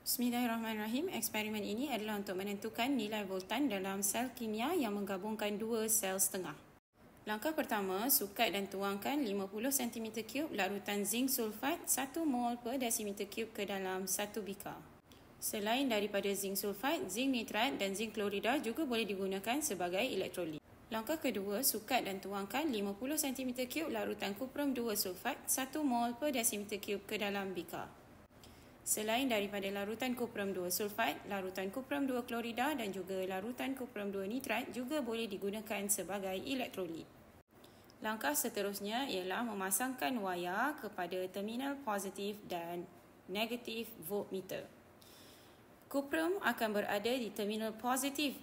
Bismillahirrahmanirrahim. Eksperimen ini adalah untuk menentukan nilai voltan dalam sel kimia yang menggabungkan dua sel setengah. Langkah pertama, sukat dan tuangkan 50 cm3 larutan zinc sulfat 1 mol per desimeter cube ke dalam 1 bikar. Selain daripada zinc sulfat, zinc nitrat dan zinc klorida juga boleh digunakan sebagai elektrolit. Langkah kedua, sukat dan tuangkan 50 cm3 larutan kuprum 2 sulfat 1 mol per desimeter cube ke dalam bikar. Selain daripada larutan kuprum 2 sulfat, larutan kuprum 2 klorida dan juga larutan kuprum 2 nitrat juga boleh digunakan sebagai elektrolit. Langkah seterusnya ialah memasangkan wayar kepada terminal positif dan negatif voltmeter. Kuprum akan berada di terminal positif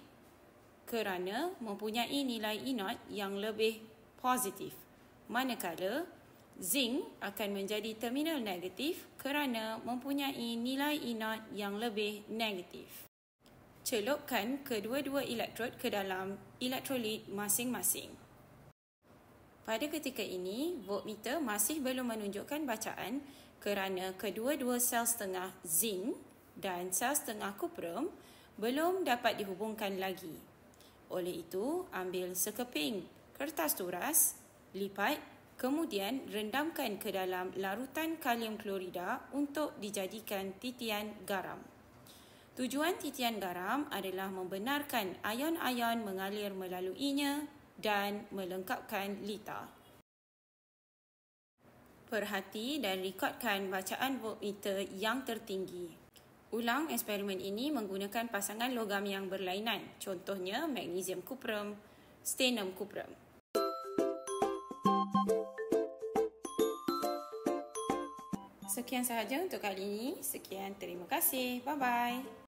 kerana mempunyai nilai E0 yang lebih positif, manakala zinc akan menjadi terminal negatif kerana mempunyai nilai E0 yang lebih negatif. Celupkan kedua-dua elektrod ke dalam elektrolit masing-masing. Pada ketika ini, voltmeter masih belum menunjukkan bacaan kerana kedua-dua sel setengah zinc dan sel setengah kuprum belum dapat dihubungkan lagi. Oleh itu, ambil sekeping kertas turas, lipat, kemudian rendamkan ke dalam larutan kalium klorida untuk dijadikan titian garam. Tujuan titian garam adalah membenarkan ion-ion mengalir melaluinya dan melengkapkan lita. Perhati dan rekodkan bacaan voltmeter yang tertinggi. Ulang eksperimen ini menggunakan pasangan logam yang berlainan, contohnya magnesium kuprum, stannum kuprum. Sekian sahaja untuk kali ini. Sekian, terima kasih. Bye-bye.